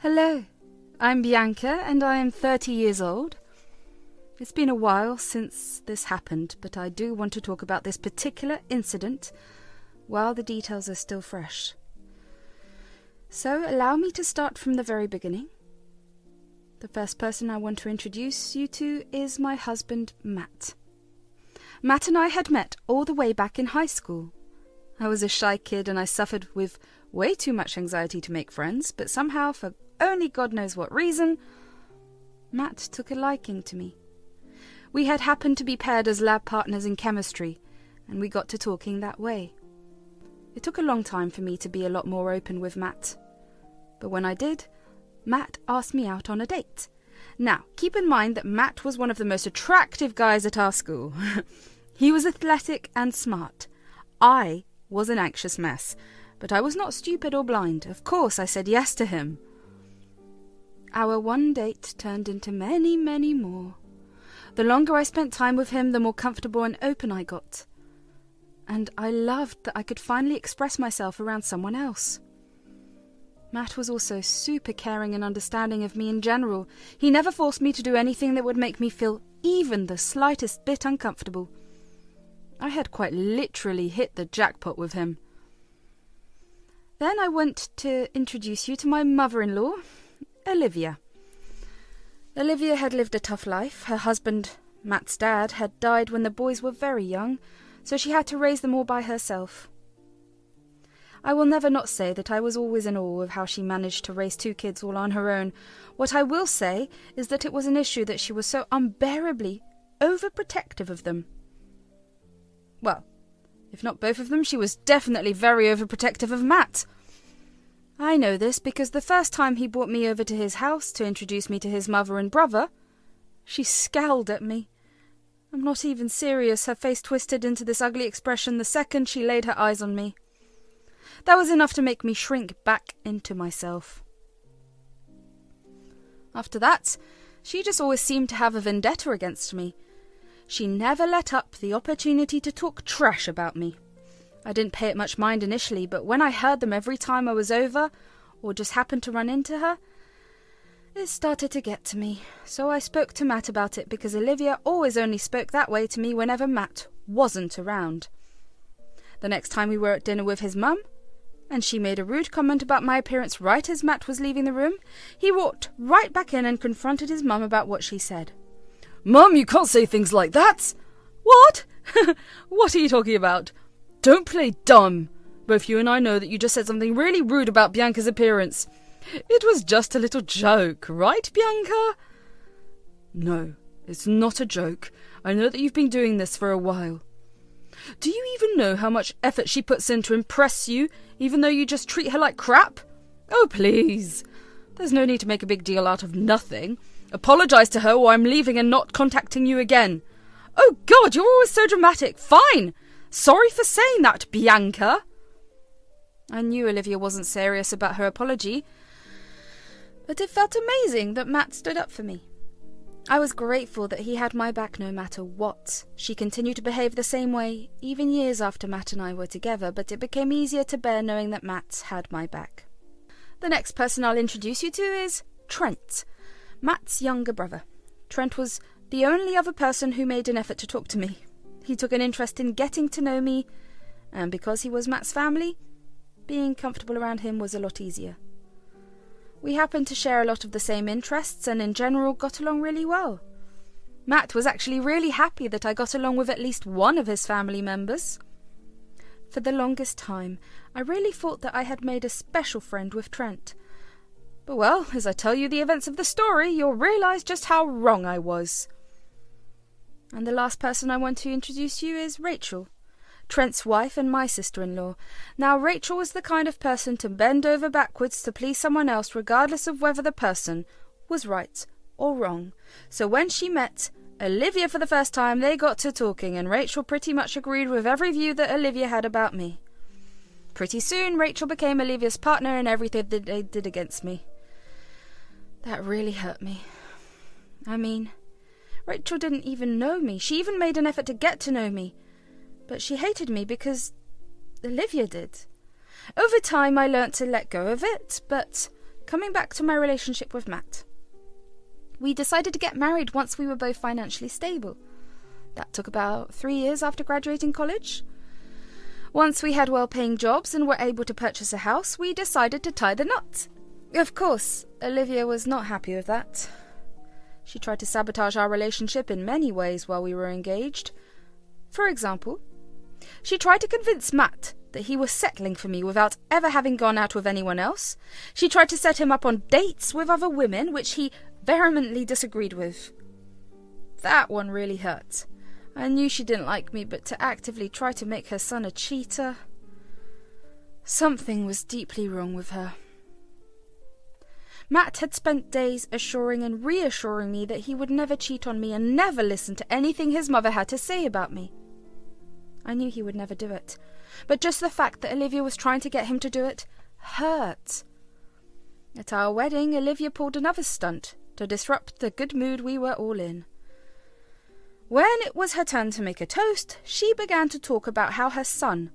Hello, I'm Bianca and I am 30 years old. It's been a while since this happened, but I do want to talk about this particular incident while the details are still fresh. So allow me to start from the very beginning. The first person I want to introduce you to is my husband, Matt. Matt and I had met all the way back in high school. I was a shy kid and I suffered with way too much anxiety to make friends, but somehow, for only God knows what reason, Matt took a liking to me. We had happened to be paired as lab partners in chemistry, and we got to talking that way. It took a long time for me to be a lot more open with Matt. But when I did, Matt asked me out on a date. Now, keep in mind that Matt was one of the most attractive guys at our school. He was athletic and smart. I was an anxious mess, but I was not stupid or blind. Of course, I said yes to him. Our one date turned into many, many more. The longer I spent time with him, the more comfortable and open I got. And I loved that I could finally express myself around someone else. Matt was also super caring and understanding of me in general. He never forced me to do anything that would make me feel even the slightest bit uncomfortable. I had quite literally hit the jackpot with him. Then I want to introduce you to my mother-in-law, Olivia. Olivia had lived a tough life. Her husband, Matt's dad, had died when the boys were very young, so she had to raise them all by herself. I will never not say that I was always in awe of how she managed to raise 2 kids all on her own. What I will say is that it was an issue that she was so unbearably overprotective of them. Well, if not both of them, she was definitely very overprotective of Matt. I know this because the first time he brought me over to his house to introduce me to his mother and brother, she scowled at me. I'm not even serious. Her face twisted into this ugly expression the second she laid her eyes on me. That was enough to make me shrink back into myself. After that, she just always seemed to have a vendetta against me. She never let up the opportunity to talk trash about me. I didn't pay it much mind initially, but when I heard them every time I was over, or just happened to run into her, it started to get to me. So I spoke to Matt about it because Olivia always only spoke that way to me whenever Matt wasn't around. The next time we were at dinner with his mum, and she made a rude comment about my appearance right as Matt was leaving the room, he walked right back in and confronted his mum about what she said. "Mum, you can't say things like that!" "What? What are you talking about? Don't play dumb. Both you and I know that you just said something really rude about Bianca's appearance. It was just a little joke, right, Bianca?" "No, it's not a joke. I know that you've been doing this for a while." "Do you even know how much effort she puts in to impress you, even though you just treat her like crap? Oh, please. There's no need to make a big deal out of nothing. Apologise to her or I'm leaving and not contacting you again." "Oh, God, you're always so dramatic. Fine. Sorry for saying that, Bianca." I knew Olivia wasn't serious about her apology, but it felt amazing that Matt stood up for me. I was grateful that he had my back no matter what. She continued to behave the same way, even years after Matt and I were together, but it became easier to bear knowing that Matt had my back. The next person I'll introduce you to is Trent, Matt's younger brother. Trent was the only other person who made an effort to talk to me. He took an interest in getting to know me, and because he was Matt's family, being comfortable around him was a lot easier. We happened to share a lot of the same interests and in general got along really well. Matt was actually really happy that I got along with at least one of his family members. For the longest time, I really thought that I had made a special friend with Trent. But well, as I tell you the events of the story, you'll realise just how wrong I was. And the last person I want to introduce you is Rachel, Trent's wife and my sister-in-law. Now, Rachel was the kind of person to bend over backwards to please someone else regardless of whether the person was right or wrong. So when she met Olivia for the first time, they got to talking, and Rachel pretty much agreed with every view that Olivia had about me. Pretty soon, Rachel became Olivia's partner in everything that they did against me. That really hurt me. I mean, Rachel didn't even know me. She even made an effort to get to know me. But she hated me because Olivia did. Over time, I learnt to let go of it, but coming back to my relationship with Matt. We decided to get married once we were both financially stable. That took about 3 years after graduating college. Once we had well-paying jobs and were able to purchase a house, we decided to tie the knot. Of course, Olivia was not happy with that. She tried to sabotage our relationship in many ways while we were engaged. For example, she tried to convince Matt that he was settling for me without ever having gone out with anyone else. She tried to set him up on dates with other women, which he vehemently disagreed with. That one really hurt. I knew she didn't like me, but to actively try to make her son a cheater... Something was deeply wrong with her. Matt had spent days assuring and reassuring me that he would never cheat on me and never listen to anything his mother had to say about me. I knew he would never do it, but just the fact that Olivia was trying to get him to do it hurt. At our wedding, Olivia pulled another stunt to disrupt the good mood we were all in. When it was her turn to make a toast, she began to talk about how her son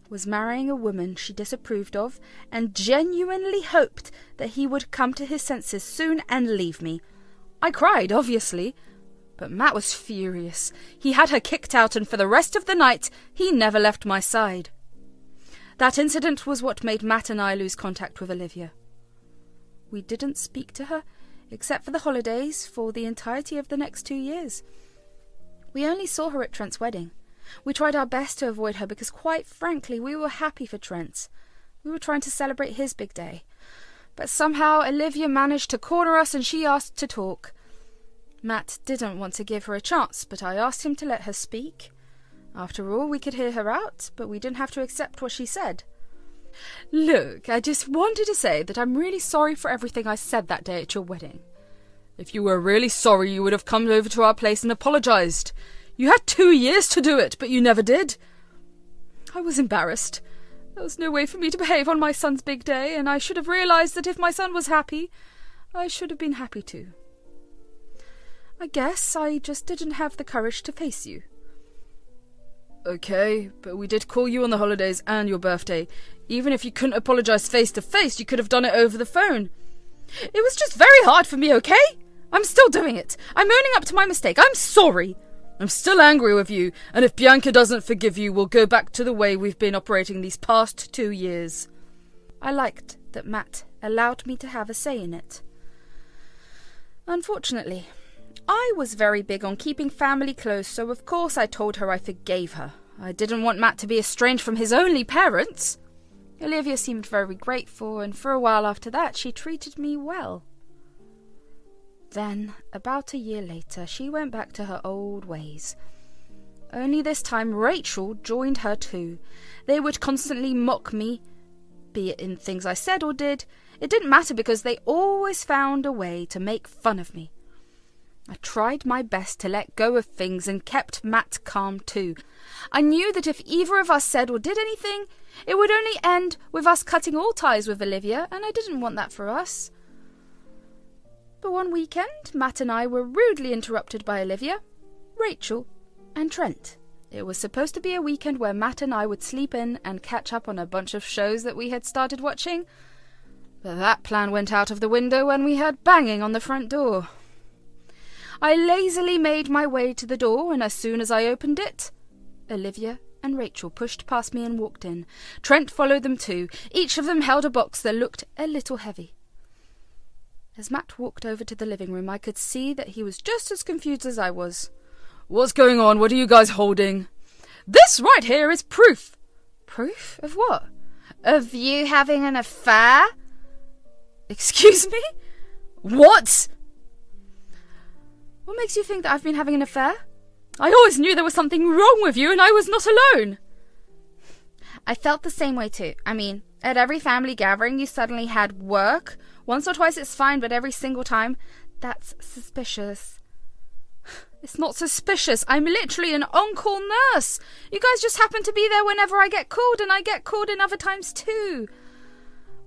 was marrying a woman she disapproved of and genuinely hoped that he would come to his senses soon and leave me. I cried, obviously, but Matt was furious. He had her kicked out, and for the rest of the night, he never left my side. That incident was what made Matt and I lose contact with Olivia. We didn't speak to her, except for the holidays, for the entirety of the next 2 years. We only saw her at Trent's wedding. We tried our best to avoid her because, quite frankly, we were happy for Trent. We were trying to celebrate his big day. But somehow Olivia managed to corner us and she asked to talk. Matt didn't want to give her a chance, but I asked him to let her speak. After all, we could hear her out, but we didn't have to accept what she said. "Look, I just wanted to say that I'm really sorry for everything I said that day at your wedding. If you were really sorry, you would have come over to our place and apologized. You had 2 years to do it, but you never did. I was embarrassed. There was no way for me to behave on my son's big day, and I should have realized that if my son was happy, I should have been happy too. I guess I just didn't have the courage to face you." "Okay, but we did call you on the holidays and your birthday. Even if you couldn't apologize face to face, you could have done it over the phone." "It was just very hard for me, okay? I'm still doing it. I'm owning up to my mistake. I'm sorry." "I'm still angry with you, and if Bianca doesn't forgive you, we'll go back to the way we've been operating these past 2 years. I liked that Matt allowed me to have a say in it. Unfortunately, I was very big on keeping family close, so of course I told her I forgave her. I didn't want Matt to be estranged from his only parents. Olivia seemed very grateful, and for a while after that she treated me well. Then, about a year later, she went back to her old ways. Only this time Rachel joined her too. They would constantly mock me, be it in things I said or did. It didn't matter because they always found a way to make fun of me. I tried my best to let go of things and kept Matt calm too. I knew that if either of us said or did anything, it would only end with us cutting all ties with Olivia, and I didn't want that for us. But one weekend, Matt and I were rudely interrupted by Olivia, Rachel, and Trent. It was supposed to be a weekend where Matt and I would sleep in and catch up on a bunch of shows that we had started watching. But that plan went out of the window when we heard banging on the front door. I lazily made my way to the door, and as soon as I opened it, Olivia and Rachel pushed past me and walked in. Trent followed them too. Each of them held a box that looked a little heavy. As Matt walked over to the living room, I could see that he was just as confused as I was. "What's going on? What are you guys holding?" "This right here is proof." "Proof of what?" "Of you having an affair." "Excuse me? What?" "What makes you think that I've been having an affair? I always knew there was something wrong with you, and I was not alone." "I felt the same way too. I mean, at every family gathering you suddenly had work. Once or twice it's fine, but every single time, that's suspicious." "It's not suspicious. I'm literally an on-call nurse. You guys just happen to be there whenever I get called, and I get called in other times too."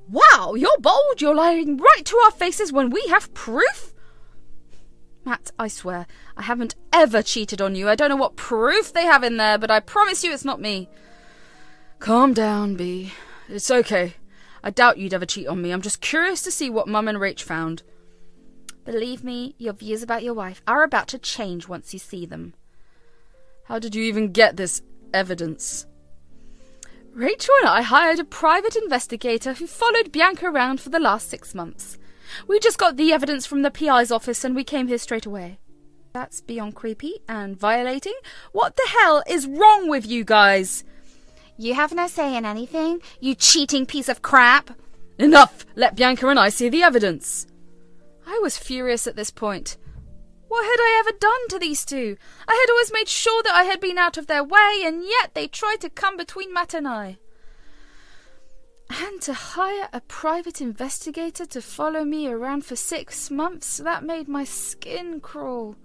"Wow, you're bold. You're lying right to our faces when we have proof." "Matt, I swear, I haven't ever cheated on you. I don't know what proof they have in there, but I promise you it's not me." "Calm down, Bea. It's okay. I doubt you'd ever cheat on me. I'm just curious to see what Mum and Rach found. Believe me, your views about your wife are about to change once you see them. How did you even get this evidence? Rachel and I hired a private investigator who followed Bianca around for the last 6 months. We just got the evidence from the PI's office and we came here straight away. That's beyond creepy and violating. What the hell is wrong with you guys? You have no say in anything, you cheating piece of crap. Enough! Let Bianca and I see the evidence. I was furious at this point. What had I ever done to these two? I had always made sure that I had been out of their way, and yet they tried to come between Matt and I. And to hire a private investigator to follow me around for 6 months, that made my skin crawl.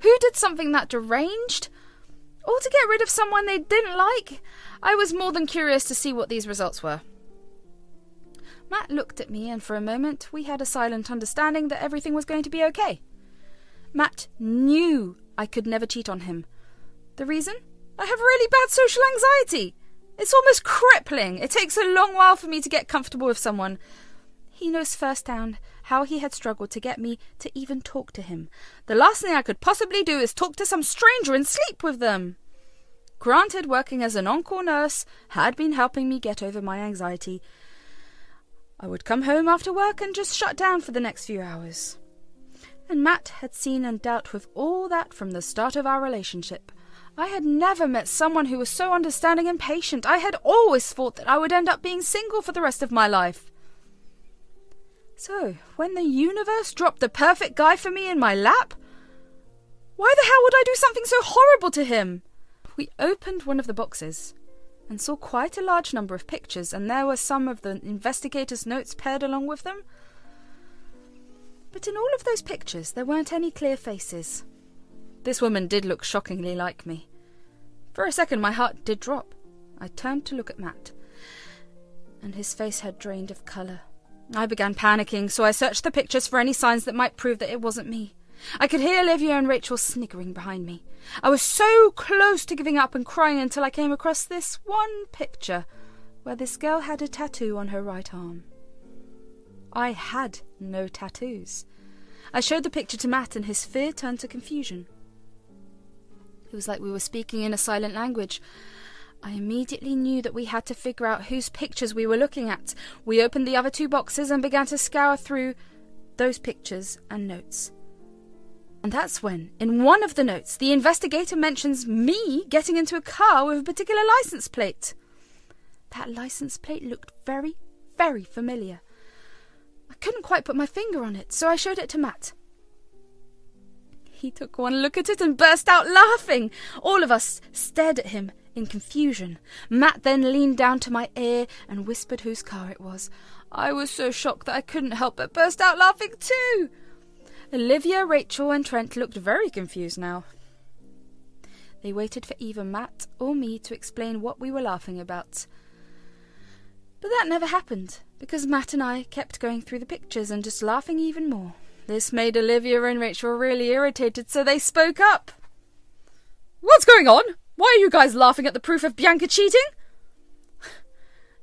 Who did something that deranged? All to get rid of someone they didn't like? I was more than curious to see what these results were. Matt looked at me, and for a moment we had a silent understanding that everything was going to be okay. Matt knew I could never cheat on him. The reason? I have really bad social anxiety. It's almost crippling. It takes a long while for me to get comfortable with someone. He knows firsthand how he had struggled to get me to even talk to him. The last thing I could possibly do is talk to some stranger and sleep with them. Granted, working as an on-call nurse had been helping me get over my anxiety. I would come home after work and just shut down for the next few hours. And Matt had seen and dealt with all that from the start of our relationship. I had never met someone who was so understanding and patient. I had always thought that I would end up being single for the rest of my life. So, when the universe dropped the perfect guy for me in my lap, why the hell would I do something so horrible to him? We opened one of the boxes and saw quite a large number of pictures, and there were some of the investigator's notes paired along with them. But in all of those pictures, there weren't any clear faces. This woman did look shockingly like me. For a second, my heart did drop. I turned to look at Matt, and his face had drained of colour. I began panicking, so I searched the pictures for any signs that might prove that it wasn't me. I could hear Olivia and Rachel sniggering behind me. I was so close to giving up and crying until I came across this one picture, where this girl had a tattoo on her right arm. I had no tattoos. I showed the picture to Matt, and his fear turned to confusion. It was like we were speaking in a silent language. I immediately knew that we had to figure out whose pictures we were looking at. We opened the other 2 boxes and began to scour through those pictures and notes. And that's when, in one of the notes, the investigator mentions me getting into a car with a particular license plate. That license plate looked very, very familiar. I couldn't quite put my finger on it, so I showed it to Matt. He took one look at it and burst out laughing. All of us stared at him in confusion. Matt then leaned down to my ear and whispered whose car it was. I was so shocked that I couldn't help but burst out laughing too. Olivia, Rachel and Trent looked very confused now. They waited for either Matt or me to explain what we were laughing about. But that never happened, because Matt and I kept going through the pictures and just laughing even more. This made Olivia and Rachel really irritated, so they spoke up. What's going on? Why are you guys laughing at the proof of Bianca cheating?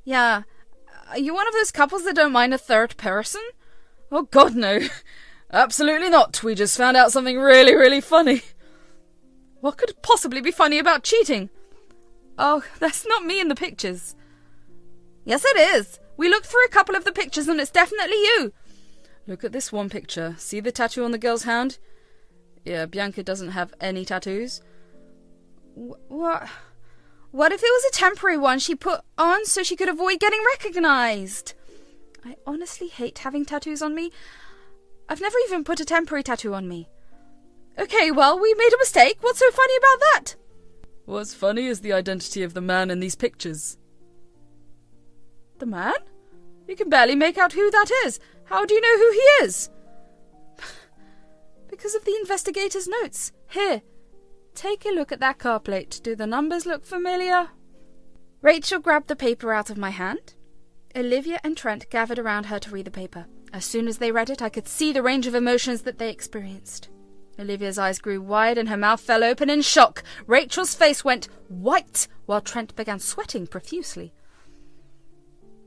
Yeah, are you one of those couples that don't mind a third person? Oh God, no. Absolutely not. We just found out something really, really funny. What could possibly be funny about cheating? Oh, that's not me in the pictures. Yes, it is. We looked through a couple of the pictures and it's definitely you. Look at this one picture. See the tattoo on the girl's hand? Yeah, Bianca doesn't have any tattoos. What? What if it was a temporary one she put on so she could avoid getting recognised? I honestly hate having tattoos on me. I've never even put a temporary tattoo on me. Okay, well, we made a mistake. What's so funny about that? What's funny is the identity of the man in these pictures. The man? You can barely make out who that is. How do you know who he is? Because of the investigator's notes. Here, take a look at that car plate. Do the numbers look familiar? Rachel grabbed the paper out of my hand. Olivia and Trent gathered around her to read the paper. As soon as they read it, I could see the range of emotions that they experienced. Olivia's eyes grew wide and her mouth fell open in shock. Rachel's face went white, while Trent began sweating profusely.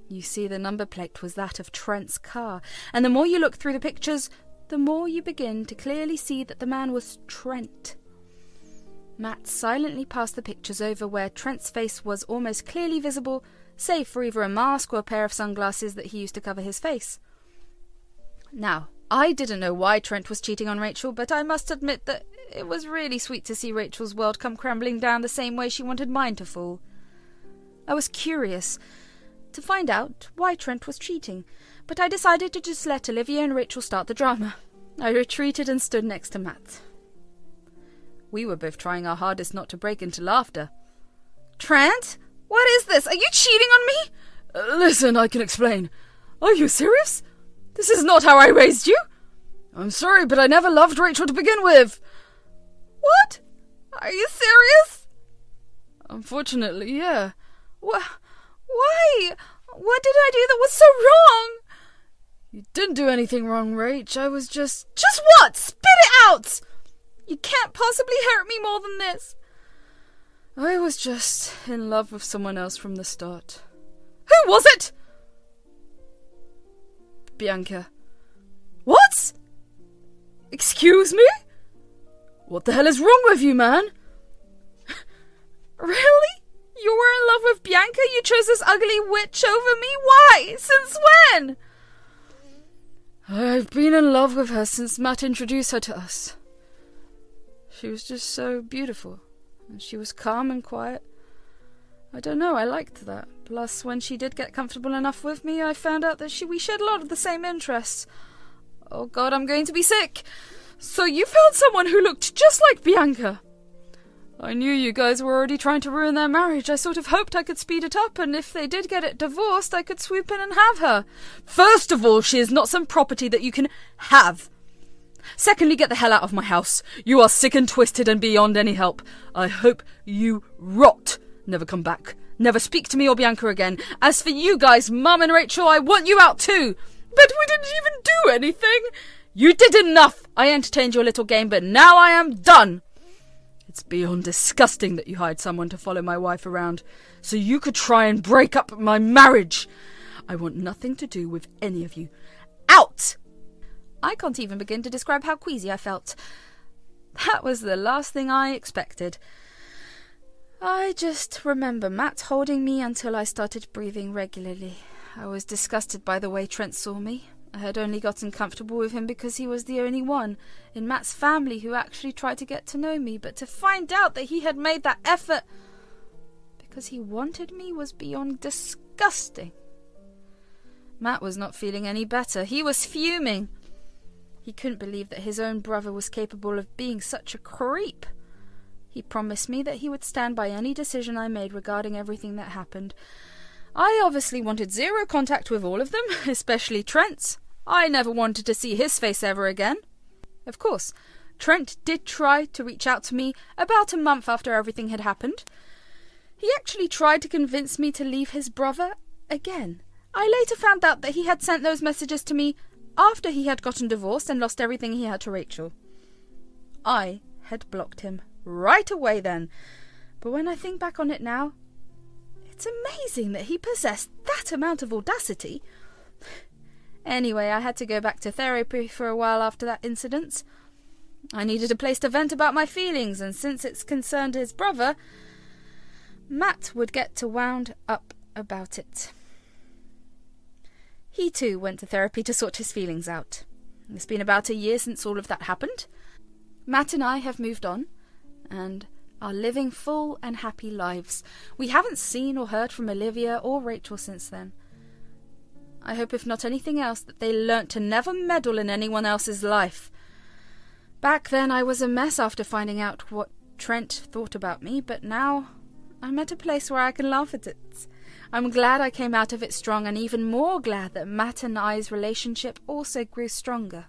You see, the number plate was that of Trent's car, and the more you look through the pictures, the more you begin to clearly see that the man was Trent. Matt silently passed the pictures over where Trent's face was almost clearly visible, save for either a mask or a pair of sunglasses that he used to cover his face. Now, I didn't know why Trent was cheating on Rachel, but I must admit that it was really sweet to see Rachel's world come crumbling down the same way she wanted mine to fall. I was curious to find out why Trent was cheating, but I decided to just let Olivia and Rachel start the drama. I retreated and stood next to Matt. We were both trying our hardest not to break into laughter. "Trent? What is this? Are you cheating on me?" Listen, I can explain. Are you serious? This is not how I raised you. I'm sorry, but I never loved Rachel to begin with. What? Are you serious? Unfortunately, yeah. Why? What did I do that was so wrong? You didn't do anything wrong, Rach. I was just... Just what? Spit it out! You can't possibly hurt me more than this. I was just in love with someone else from the start. Who was it? Bianca. What? Excuse me? What the hell is wrong with you, man? Really? You were in love with Bianca? You chose this ugly witch over me? Why? Since when? I've been in love with her since Matt introduced her to us. She was just so beautiful, and she was calm and quiet. I don't know, I liked that. Plus, when she did get comfortable enough with me, I found out that we shared a lot of the same interests. Oh God, I'm going to be sick. So you found someone who looked just like Bianca? I knew you guys were already trying to ruin their marriage. I sort of hoped I could speed it up, and if they did get it divorced, I could swoop in and have her. First of all, she is not some property that you can have. Secondly, get the hell out of my house. You are sick and twisted and beyond any help. I hope you rot. Never come back. Never speak to me or Bianca again. As for you guys, Mum and Rachel, I want you out too. But we didn't even do anything. You did enough. I entertained your little game, but now I am done. It's beyond disgusting that you hired someone to follow my wife around so you could try and break up my marriage. I want nothing to do with any of you. Out! I can't even begin to describe how queasy I felt. That was the last thing I expected. I just remember Matt holding me until I started breathing regularly. I was disgusted by the way Trent saw me. I had only gotten comfortable with him because he was the only one in Matt's family who actually tried to get to know me, but to find out that he had made that effort because he wanted me was beyond disgusting. Matt was not feeling any better. He was fuming. He couldn't believe that his own brother was capable of being such a creep. He promised me that he would stand by any decision I made regarding everything that happened. I obviously wanted zero contact with all of them, especially Trent's. I never wanted to see his face ever again. Of course, Trent did try to reach out to me about a month after everything had happened. He actually tried to convince me to leave his brother again. I later found out that he had sent those messages to me after he had gotten divorced and lost everything he had to Rachel. I had blocked him right away then, but when I think back on it now, it's amazing that he possessed that amount of audacity. Anyway, I had to go back to therapy for a while after that incident. I needed a place to vent about my feelings, and since it's concerned his brother, Matt would get to wound up about it. He too went to therapy to sort his feelings out. It's been about a year since all of that happened. Matt and I have moved on, and are living full and happy lives. We haven't seen or heard from Olivia or Rachel since then. I hope, if not anything else, that they learnt to never meddle in anyone else's life. Back then I was a mess after finding out what Trent thought about me, but now I'm at a place where I can laugh at it. I'm glad I came out of it strong, and even more glad that Matt and I's relationship also grew stronger.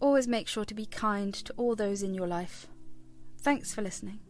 Always make sure to be kind to all those in your life. Thanks for listening.